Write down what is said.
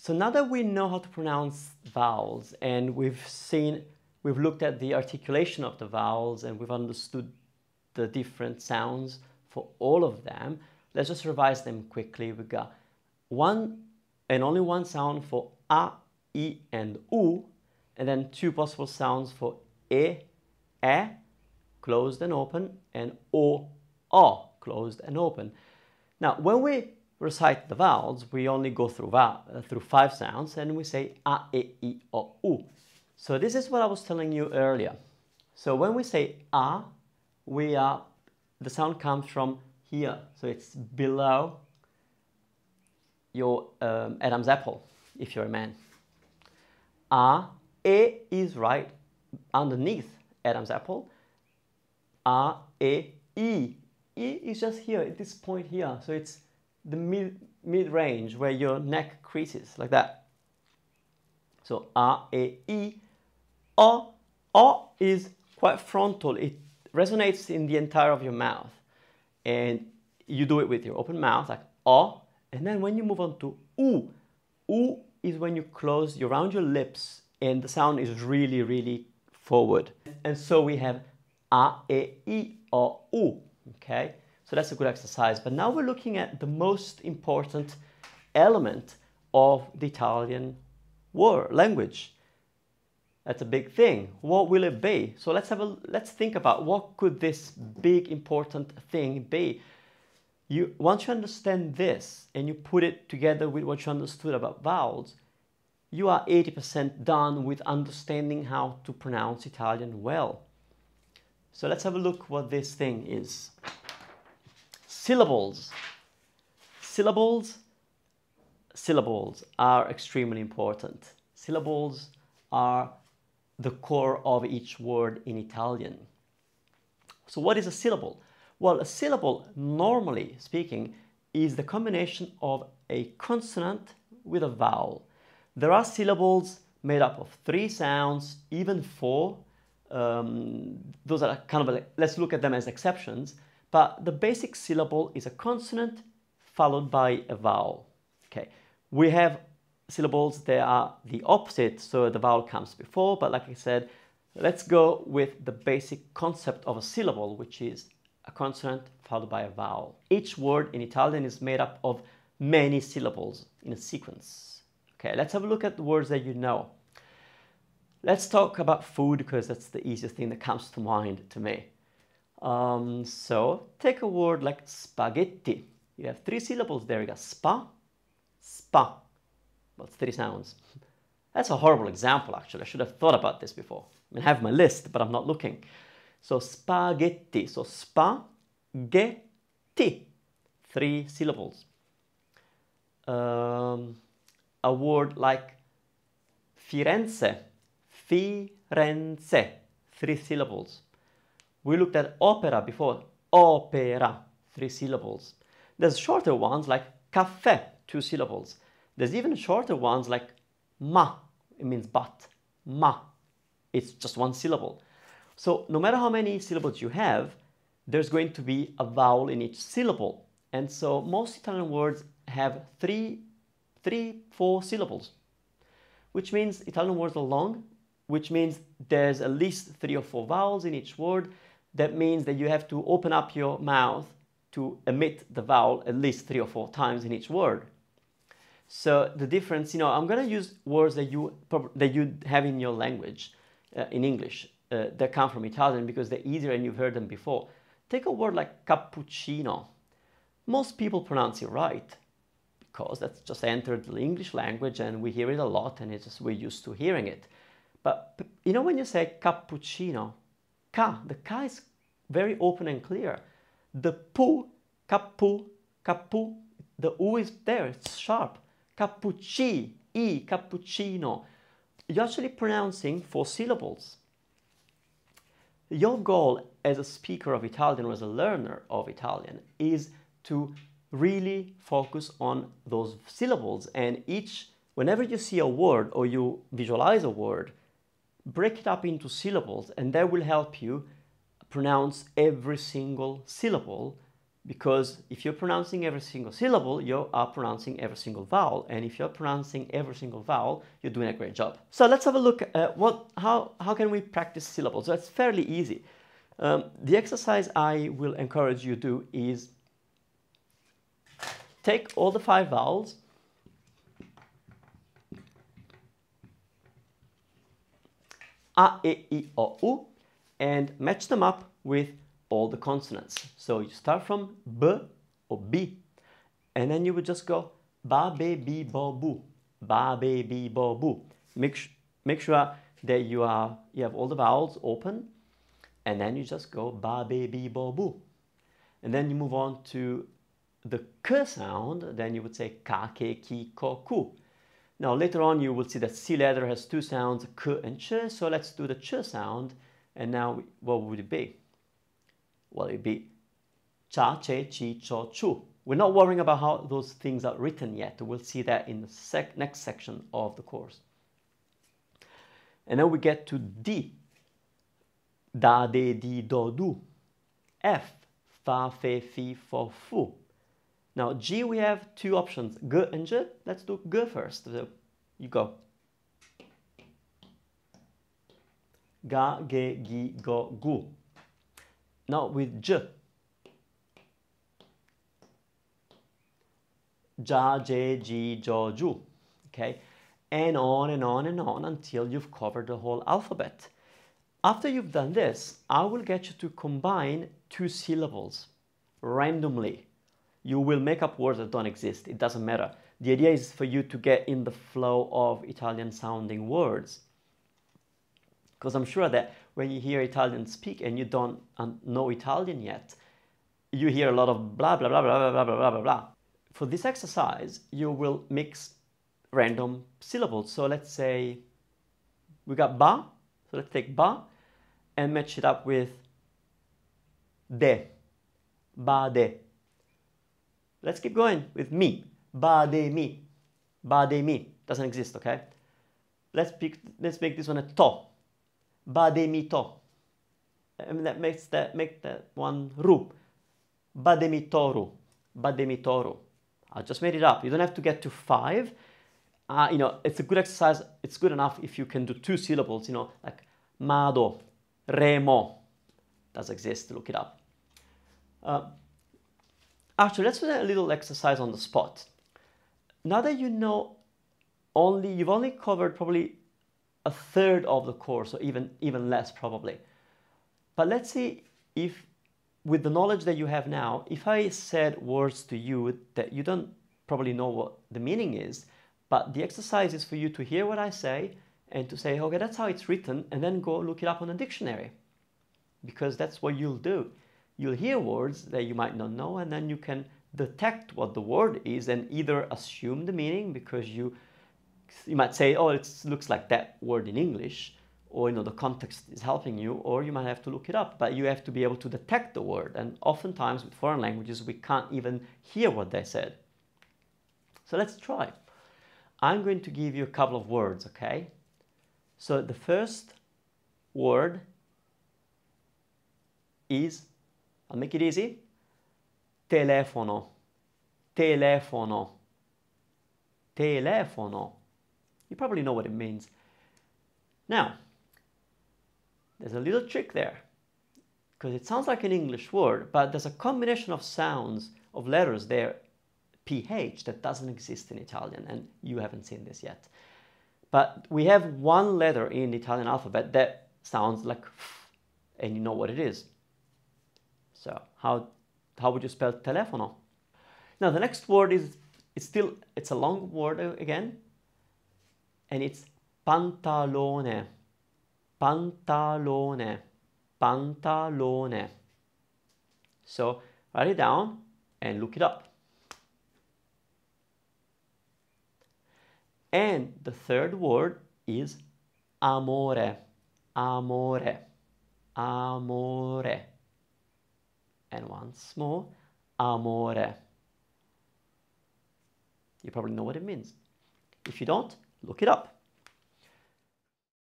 So now that we know how to pronounce vowels and we've looked at the articulation of the vowels and we've understood the different sounds for all of them, let's just revise them quickly. We've got one and only one sound for A, I, and U, and then two possible sounds for E, closed and open, and O, closed and open. Now, when we recite the vowels, we only go through five sounds, and we say A, E, I, O, U. So this is what I was telling you earlier. So when we say A, the sound comes from here, so it's below your Adam's apple, if you're a man. A, E is right underneath Adam's apple. A, E, I. I is just here, at this point here. So it's the mid-range where your neck creases, like that. So A, E, I. O is quite frontal. It resonates in the entire of your mouth. And you do it with your open mouth, like O. And then when you move on to U, U is when you round your lips and the sound is really, really forward. And so we have A, E, I, O, U. Okay, so that's a good exercise. But now we're looking at the most important element of the Italian language. That's a big thing. What will it be? So let's think about what could this big important thing be. Once you understand this and you put it together with what you understood about vowels, you are 80% done with understanding how to pronounce Italian well. So let's have a look what this thing is. Syllables. Syllables are extremely important. Syllables are the core of each word in Italian. So what is a syllable? Well, a syllable, normally speaking, is the combination of a consonant with a vowel. There are syllables made up of 3 sounds, even 4. Those are kind of, let's look at them as exceptions. But the basic syllable is a consonant followed by a vowel. Okay, we have syllables that are the opposite, so the vowel comes before, but like I said, let's go with the basic concept of a syllable, which is a consonant followed by a vowel. Each word in Italian is made up of many syllables in a sequence. Okay, let's have a look at the words that you know. Let's talk about food because that's the easiest thing that comes to mind to me. So take a word like spaghetti. You have 3 syllables there. You got spa, spa. Well, it's 3 sounds. That's a horrible example, actually. I should have thought about this before. I have my list, but I'm not looking. So spaghetti. So spa-ge-ti. 3 syllables. A word like Firenze. Firenze. 3 syllables. We looked at opera before. Opera. 3 syllables. There's shorter ones like caffè. 2 syllables. There's even shorter ones like ma, it means but, ma, it's just 1 syllable. So no matter how many syllables you have, there's going to be a vowel in each syllable. And so most Italian words have 4 syllables, which means Italian words are long, which means there's at least 3 or 4 vowels in each word. That means that you have to open up your mouth to emit the vowel at least 3 or 4 times in each word. So the difference, I'm going to use words that you have in your language, in English, that come from Italian because they're easier and you've heard them before. Take a word like cappuccino. Most people pronounce it right because that's just entered the English language and we hear it a lot and we're used to hearing it. But when you say cappuccino, the ka is very open and clear. The pu, cappu, the u is there, it's sharp. Cappuccino. You're actually pronouncing 4 syllables. Your goal as a speaker of Italian or as a learner of Italian is to really focus on those syllables, and whenever you see a word or you visualize a word, break it up into syllables, and that will help you pronounce every single syllable because if you're pronouncing every single syllable, you are pronouncing every single vowel. And if you're pronouncing every single vowel, you're doing a great job. So let's have a look at how can we practice syllables. So it's fairly easy. The exercise I will encourage you to do is take all the 5 vowels, A, E, I, O, U, and match them up with all the consonants. So you start from B or B, and then you would just go ba, be, bi, bo, bu, ba, be, bi, bo, bu. Make sure that you have all the vowels open, and then you just go ba, be, bi, bo, bu. And then you move on to the K sound, then you would say ka, ke, ki, ko, ku. Now later on you will see that C letter has 2 sounds, K and Ch, so let's do the Ch sound, and now what would it be? Well, it'd be cha, che, chi, cho, chu. We're not worrying about how those things are written yet. We'll see that in the next section of the course. And then we get to D. Da, de, di, do, du. F. Fa, fe, fi, fo, fu. Now G, we have 2 options, G and J. Let's do G first. So you go. Ga, ge, gi, go, gu. Now with J. Ja, je, ji, jo, ju. Okay? And on and on and on until you've covered the whole alphabet. After you've done this, I will get you to combine 2 syllables randomly. You will make up words that don't exist. It doesn't matter. The idea is for you to get in the flow of Italian sounding words. Because I'm sure that when you hear Italian speak and you don't know Italian yet, you hear a lot of blah, blah, blah, blah, blah, blah, blah, blah, blah. For this exercise, you will mix random syllables. So let's say we got ba. So let's take ba and match it up with de. Ba, de. Let's keep going with mi. Ba, de, mi. Ba, de, mi. Doesn't exist, okay? Let's make this one a to. Ba, de, mi, to. And that make that one ru. Ba, de, mi, toru. Ba, de, mi, toru. I just made it up. You don't have to get to 5. You know, it's a good exercise. It's good enough if you can do 2 syllables, you know, like mado, remo. Does exist, look it up. Actually, let's do a little exercise on the spot. Now that you know you've only covered probably a third of the course, or even less probably. But let's see if, with the knowledge that you have now, if I said words to you that you don't probably know what the meaning is, but the exercise is for you to hear what I say and to say, okay, that's how it's written, and then go look it up on a dictionary. Because that's what you'll do. You'll hear words that you might not know, and then you can detect what the word is and either assume the meaning because you might say, oh, it looks like that word in English, or you know the context is helping you, or you might have to look it up, but you have to be able to detect the word. And oftentimes with foreign languages, we can't even hear what they said. So let's try. I'm going to give you a couple of words, okay? So the first word is, I'll make it easy, telefono, telefono, telefono. You probably know what it means. Now, there's a little trick there, because it sounds like an English word, but there's a combination of sounds, of letters there, PH, that doesn't exist in Italian, and you haven't seen this yet. But we have one letter in the Italian alphabet that sounds like F, and you know what it is. So how would you spell telefono? Now the next word is, it's a long word again, and it's pantalone, pantalone, pantalone. So write it down and look it up. And the third word is amore, amore, amore. And once more, amore. You probably know what it means. If you don't, look it up.